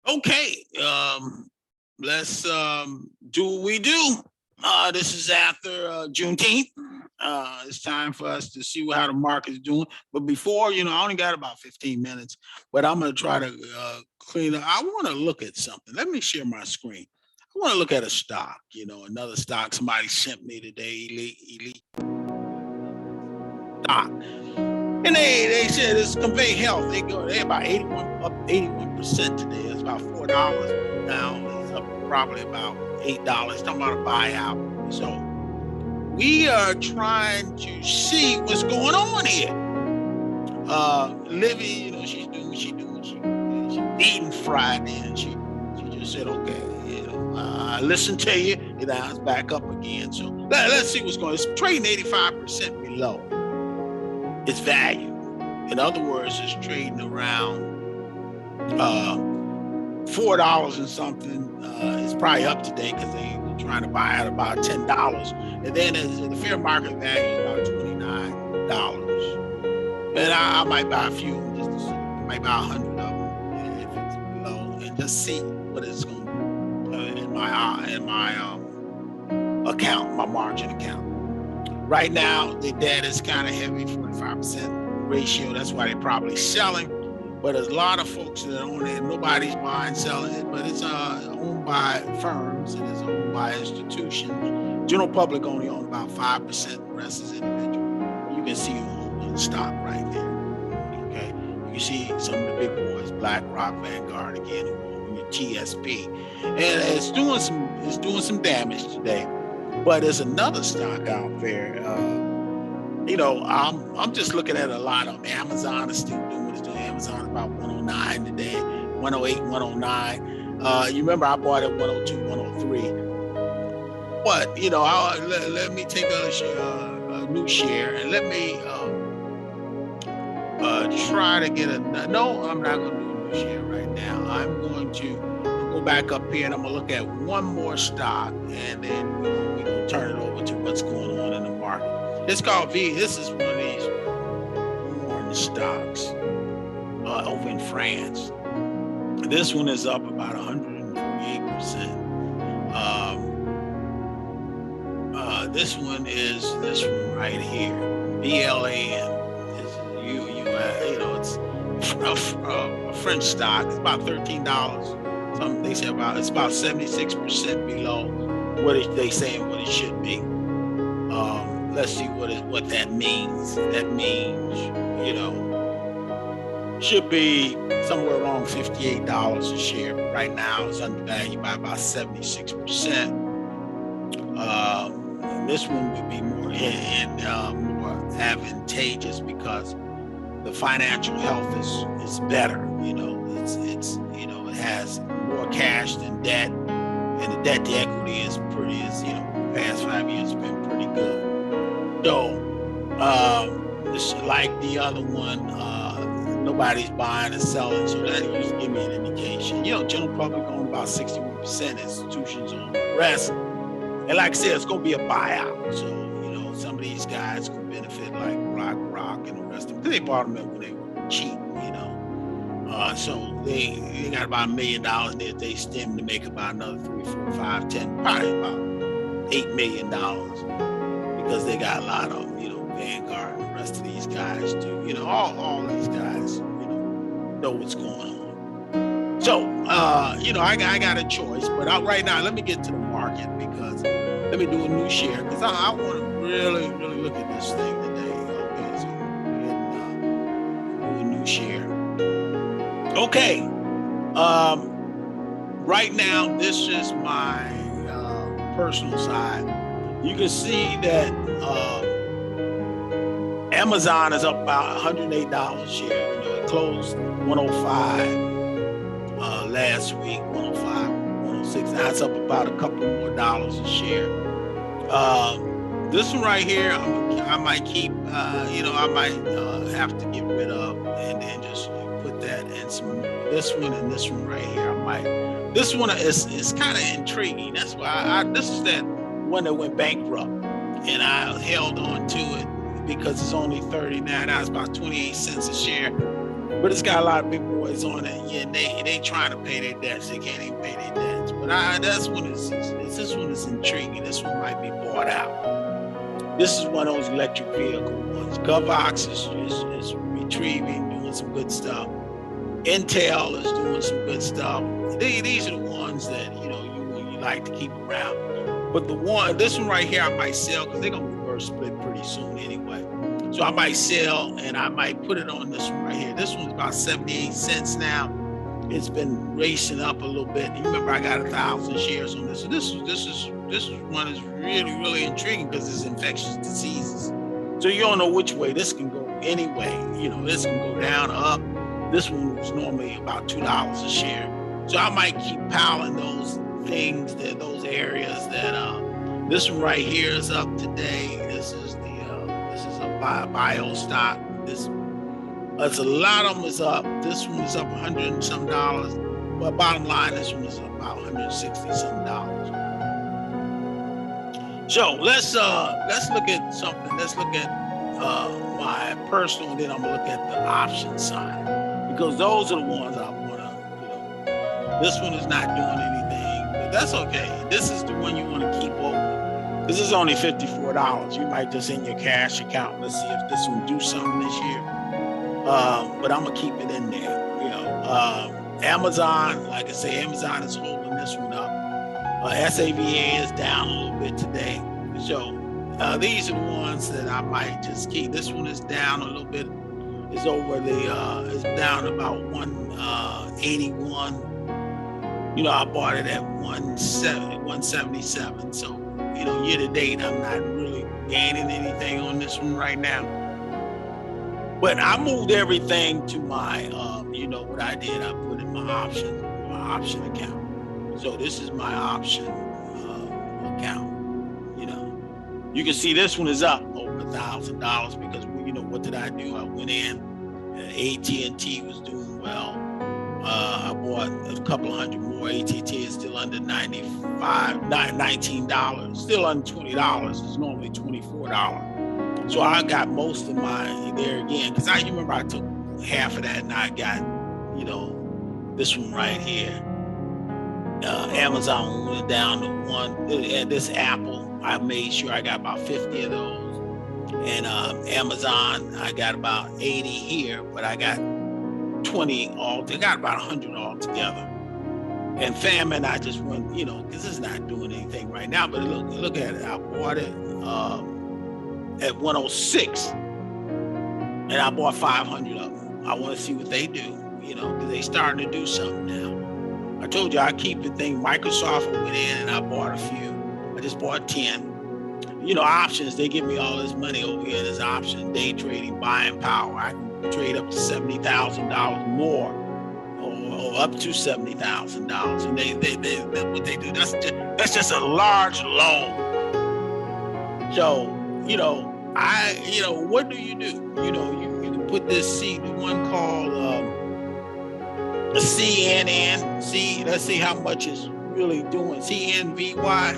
Okay, let's do what we do. This is after Juneteenth. It's time for us to see how the market's doing. But before, I only got about 15 minutes, but I'm going to try to clean up. I want to look at something. Let me share my screen. I want to look at a stock, another stock somebody sent me today, elite stock. And they said it's Convey Health. They about 81 up 81% today. It's about $4 now. It's up probably about $8. Talking about a buyout. So we are trying to see what's going on here. Livy, she's doing what she's doing. She's eating Friday, and she just said, okay, I listen to you. It's back up again. So let's see what's going on. It's trading 85% below its value. In other words, it's trading around $4 and something. It's probably up today because they're trying to buy at about $10. And then the fair market value is about $29. And I might buy a few, just to see. I might buy 100 of them if it's below, and just see what it's going to do in my account, my margin account. Right now, the debt is kind of heavy, 45% ratio. That's why they're probably selling. But there's a lot of folks that own it. Nobody's buying, selling it, but it's owned by firms and it's owned by institutions. General public only own about 5%. The rest is individual. You can see who owns the stock right there. Okay, you can see some of the big boys, BlackRock, Vanguard, again, who own your TSP, and it's doing some damage today. But there's another stock out there. I'm just looking at a lot of them. Amazon is still doing what it's doing. Amazon is about 109 today, 108, 109. You remember I bought it 102, 103. But let me take a new share and let me try to get no, I'm not going to do a new share right now. I'm going to go back up here and I'm going to look at one more stock, and then we can turn it over to what's going on in the market. It's called V. This is one of these foreign stocks over in France. This one is up about 148%. This one is this one right here, BLAN. It's a French stock. It's about $13. They say it's about 76% below what they saying what it should be. Let's see what that means. That means, should be somewhere around $58 a share. But right now, it's undervalued by about 76%. This one would be more more advantageous because the financial health is better. It has more cash than debt, and the debt to equity is past 5 years has been pretty good. So, it's like the other one, nobody's buying and selling, so that used to give me an indication. General public own about 61%, institutions own the rest. And like I said, it's going to be a buyout. So, some of these guys could benefit, like BlackRock and the rest of them. They bought them when they were cheap, so they got about $1 million there. They stem to make about another 3, 4, 5, 10, probably about $8 million because they got a lot of them, Vanguard and the rest of these guys do. All these guys, know what's going on. So, I got a choice, but right now, let me get to the market because let me do a new share because I want to really, really look at this thing today. Okay, so do a new share. Okay. Right now, this is my personal side. You can see that Amazon is up about $108 a share. It closed 105 last week, 105, 106. Now it's up about a couple more dollars a share. This one right here, I might keep. I might have to get rid of and then just put that in some. This one and this one right here, I might. This one is kind of intriguing. That's why this is that one that went bankrupt, and I held on to it because it's only 39. Now it's about 28 cents a share. but it's got a lot of big boys on it. Yeah, and they trying to pay their debts. They can't even pay their debts. But this one is intriguing. This one might be bought out. This is one of those electric vehicle ones. GovOx is retrieving, doing some good stuff. Intel is doing some good stuff. These are the ones that you like to keep around. But this one right here, I might sell because they're gonna reverse split pretty soon anyway. So I might sell and I might put it on this one right here. This one's about 78 cents now. It's been racing up a little bit. You remember I got 1,000 shares on this. So this one is really, really intriguing because it's infectious diseases. So you don't know which way this can go anyway. This can go down or up. This one was normally about $2 a share. So I might keep piling those things, those areas that this one right here is up today. This is a bio stock. There's a lot of them is up. This one is up $100 and some. But bottom line, this one is about $160 some. So let's look at something. Let's look at my personal, and then I'm gonna look at the option side, because those are the ones I wanna. This one is not doing anything, but that's okay. This is the one you want to keep open. This is only $54. You might just in your cash account. Let's see if this one do something this year. But I'm gonna keep it in there. Amazon, like I say, Amazon is holding this one up. SAVA is down a little bit today. So these are the ones that I might just keep. This one is down a little bit. It's over it's down about 181. I bought it at 177. So, year to date, I'm not really gaining anything on this one right now. But I moved everything to my, what I did, I put in my option account. So this is my option account. You can see this one is up over $1,000 because, what did I do? I went in, AT&T was doing well. I bought a couple of hundred more. AT&T is still under $19, still under $20. It's normally $24. So I got most of mine there again, because you remember I took half of that and I got, this one right here. Amazon went down to one, and this Apple, I made sure I got about 50 of those. And Amazon, I got about 80 here, but I got 20 all. They got about 100 all together. And Famine, I just went, because it's not doing anything right now. But look at it. I bought it at 106, and I bought 500 of them. I want to see what they do, because they starting to do something now. I told you I keep the thing. Microsoft, I went in and I bought a few. I just bought 10. Options, they give me all this money over here. There's option, day trading, buying power. I can trade up to $70,000 more, or up to $70,000. And they what they do, that's just a large loan. So, what do? You can put this the one called CNN. Let's see how much it's really doing. CNVY.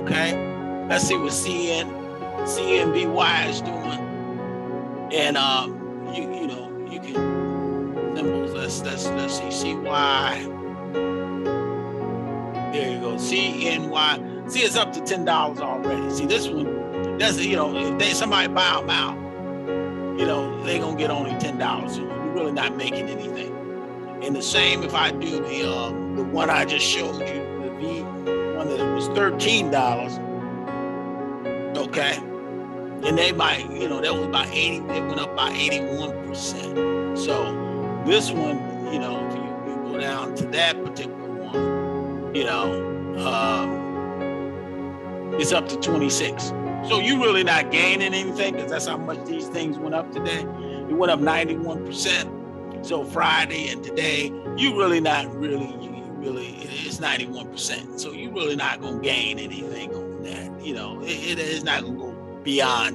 Okay. Let's see what CNVY is doing. And you can symbols. Let's see CY. There you go. CNY. See, it's up to $10 already. See, this one, that's if somebody buy them out, they're gonna get only $10. So you're really not making anything. And the same if I do the one I just showed you, the one that was $13. Okay, and they might, that was about 80. They went up by 81%. So this one, if you go down to that particular one, it's up to 26. So you really not gaining anything, because that's how much these things went up today. It went up 91%. So Friday and today, it's 91%. So you really not gonna gain anything on that. It is not gonna go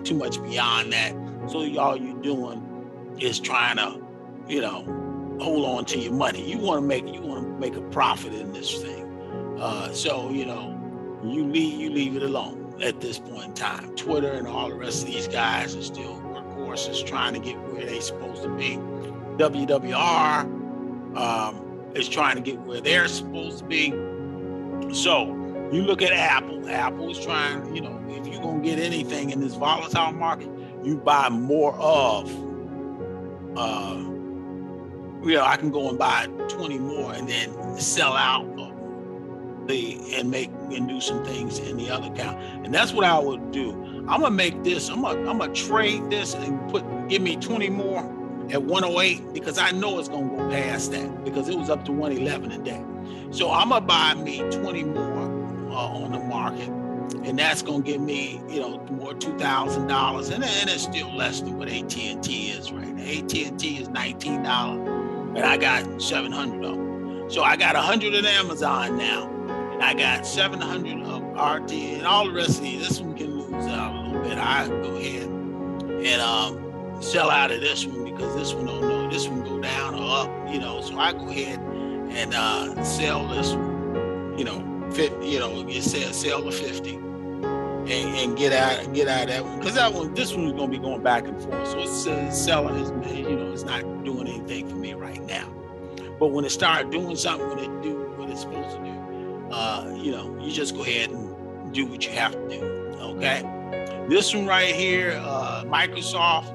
too much beyond that. So all you're doing is trying to, hold on to your money. You want to make a profit in this thing. So you leave it alone at this point in time. Twitter and all the rest of these guys are still workhorses trying to get where they're supposed to be. WWR is trying to get where they're supposed to be. So you look at Apple. Apple is trying, if you're going to get anything in this volatile market, you buy more of. I can go and buy 20 more and then sell out and do some things in the other account. And that's what I would do. I'm gonna make this. I'm gonna trade this and give me 20 more at 108 because I know it's gonna go past that because it was up to 111 a day. So I'm gonna buy me 20 more on the market, and that's gonna give me more $2,000, and it's still less than what AT&T is right now. AT&T is $19, and I got 700 of them. So I got 100 of Amazon now. I got 700 of RT and all the rest of these. This one can lose out a little bit. I go ahead and sell out of this one because this one don't know. This one go down or up, So I go ahead and sell this one, 50, sell the 50 and get out of that one because this one's gonna be going back and forth. So it's selling it's not doing anything for me right now. But when it starts doing something, when it do what it's supposed to do. You just go ahead and do what you have to do. Okay. This one right here, Microsoft.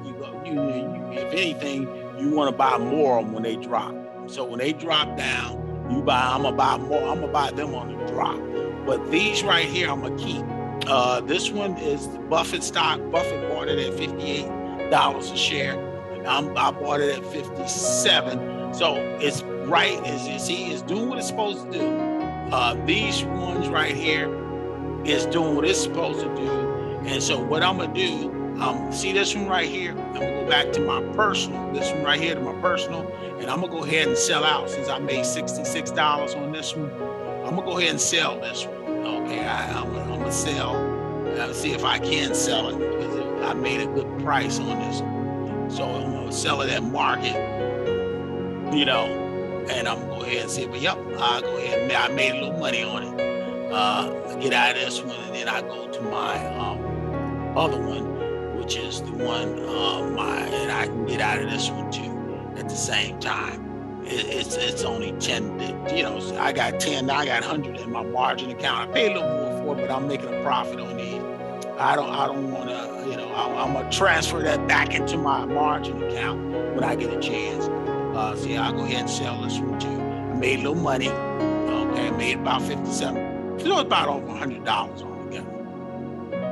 If anything, you want to buy more of them when they drop. So when they drop down, I'm gonna buy more. I'm gonna buy them on the drop. But these right here, I'm gonna keep. This one is the Buffett stock. Buffett bought it at $58 a share. I bought it at 57. So it's right, as you see, it's doing what it's supposed to do. These ones right here is doing what it's supposed to do. And so what I'm gonna do, see this one right here, I'm gonna go back to my personal, this one right here to my personal, and I'm gonna go ahead and sell out since I made $66 on this one. I'm gonna go ahead and sell this one. Okay, I'm gonna sell. See if I can sell it because I made a good price on this one. So I'm gonna sell it at market, and I'm gonna go ahead and see it. But yep, I'll go ahead and I made a little money on it. Get out of this one, and then I go to my other one, which is the one and I can get out of this one too at the same time. It's only 10. I got 10. I got 100 in my margin account. I paid a little more for it, but I'm making a profit on these. I don't want to. I'm gonna transfer that back into my margin account when I get a chance. See, I'll go ahead and sell this one too. I made a little money. Okay, I made about 57. So it's about over $100 altogether.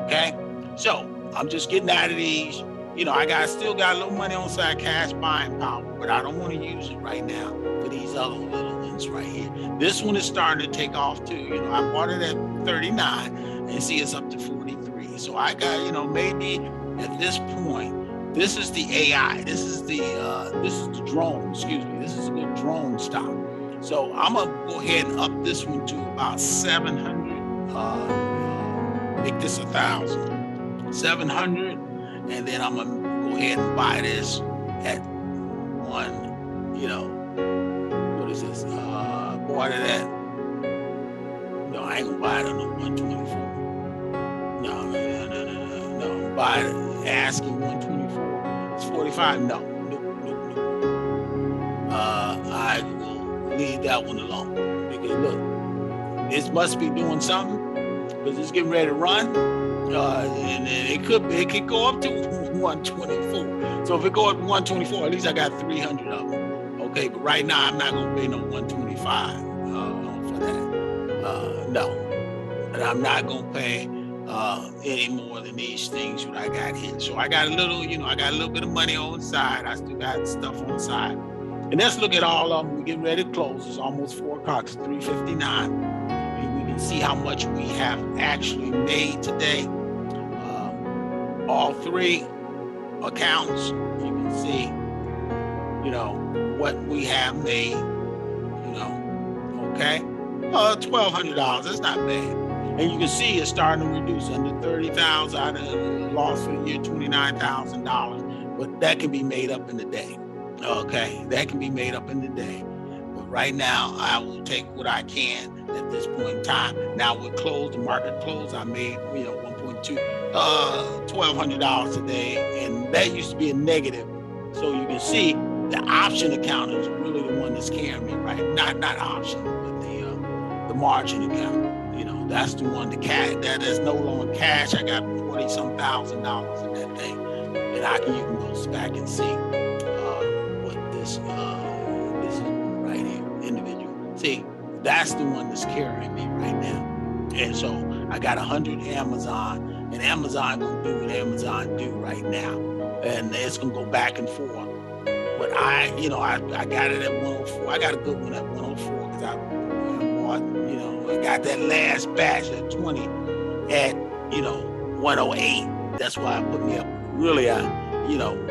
Okay, so I'm just getting out of these. I still got a little money on side cash buying power, but I don't want to use it right now for these other little ones right here. This one is starting to take off too. I bought it at 39 and see it's up to 43. So I got, maybe at this point, this is the AI. This is the drone, excuse me. This is a good drone stock. So I'm gonna go ahead and up this one to about 700. Make this 1,000. 700. And then I'm gonna go ahead and buy this at one, what is this? Bought it at, no, I ain't gonna buy it on the 124. No. Buy it, asking 124. It's 45. No. I will leave that one alone because look, this must be doing something because it's getting ready to run. And it could go up to 124. So if it go up to 124, at least I got 300 of them. Okay, but right now I'm not gonna pay no 125 for that. No, and I'm not gonna pay any more than these things that I got here. So I got a little, I got a little bit of money on the side. I still got stuff on the side. And let's look at all of them. We're getting ready to close. It's almost 4 o'clock. It's 3:59. See how much we have actually made today. All 3 accounts, you can see, what we have made, okay? $1,200, that's not bad. And you can see it's starting to reduce under 30,000. I lost for the year $29,000, but that can be made up in the day, okay? That can be made up in the day. But right now, I will take what I can at this point in time. Now with the market close, I made, $1.2, $1,200 a day, and that used to be a negative. So you can see The option account is really the one that's carrying me, right? Not option, but the margin account. You know, that's the one. The cash that is no longer cash. I got 40-some thousand dollars in that thing, and you can go back and see what this is right here, individual. See, that's the one that's carrying me right now. And so I got 100 Amazon, and Amazon gonna do what Amazon do right now, and it's gonna go back and forth. But I got it at 104. I got a good one at 104 because I bought, I got that last batch at 20 at, 108. That's why I put me up really,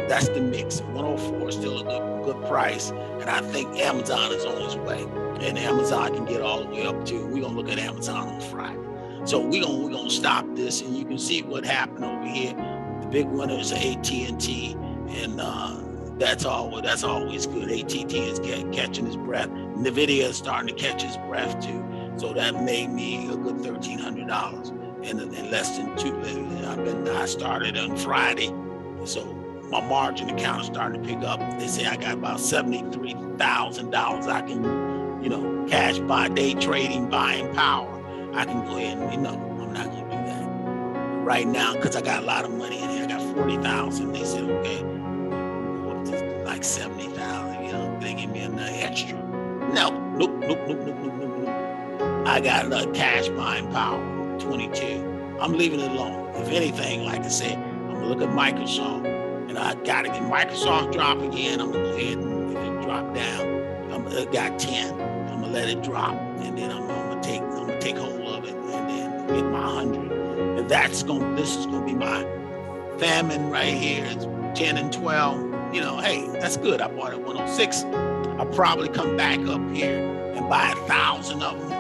that's the mix. 104 is still a good price. And I think Amazon is on its way. And Amazon can get all the way up to, we're going to look at Amazon on Friday. So we're gonna stop this, and you can see what happened over here. The big winner is AT&T, and that's always good. AT&T is catching his breath. NVIDIA is starting to catch his breath too. So that made me a good $1,300 in less than two. I started on Friday, so my margin account is starting to pick up. They say I got about $73,000 I can, cash by day trading, buying power. I can go ahead and, I'm not gonna do that right now because I got a lot of money in here. I got 40,000. They said, okay, go up to like 70,000. They give me another extra. Nope. I got another cash buying power, 22. I'm leaving it alone. If anything, like I said, I'm gonna look at Microsoft, and I gotta get Microsoft drop again. I'm gonna go ahead and if it drop down, I got 10. I'm gonna let it drop, and then I'm gonna take hold of it, and then get my 100. And this is gonna be my famine right here. It's 10 and 12. Hey, that's good. I bought it 106. I'll probably come back up here and buy 1,000 of them.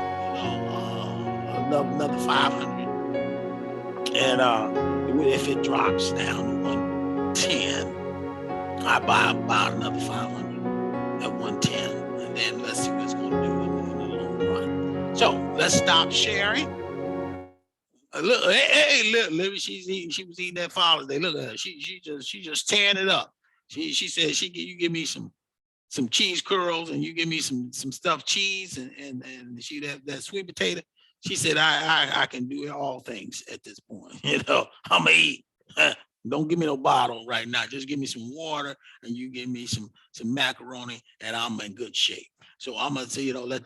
Another 500. And if it drops down to 110, I buy about another 500 at 110, and then let's see what's going to do in the long run. So let's stop sharing. Look, look, she was eating that Father's Day. Look at her. She just tearing it up. She said you give me some cheese curls, and you give me some stuffed cheese, and she that sweet potato. She said I can do all things at this point. I'm gonna eat. Don't give me no bottle right now. Just give me some water, and you give me some macaroni, and I'm in good shape. So I'm gonna say, let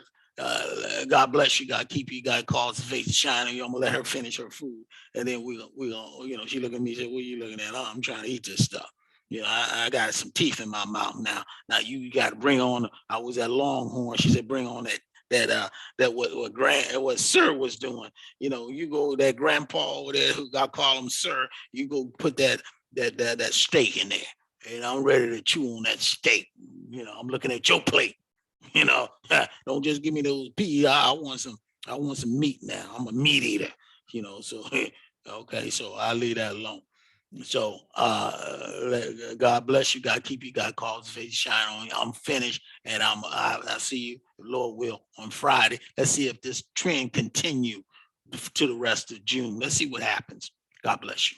God bless you, God keep you, God cause his face to shine on you. I'm gonna let her finish her food, and then we gonna, she look at me and say, "What are you looking at?" I'm trying to eat this stuff. I got some teeth in my mouth now. Now you got to bring on. I was at Longhorn. She said, "Bring on that what Sir was doing." You go that grandpa over there who I call him Sir. You go put that steak in there, and I'm ready to chew on that steak. I'm looking at your plate. Don't just give me those peas. I want some meat now. I'm a meat eater. So okay, so I'll leave that alone. So God bless you, God keep you, God cause his face to shine on you. I'm finished, and I'll see you, Lord will, on Friday. Let's see if this trend continue to the rest of June. Let's see what happens. God bless you.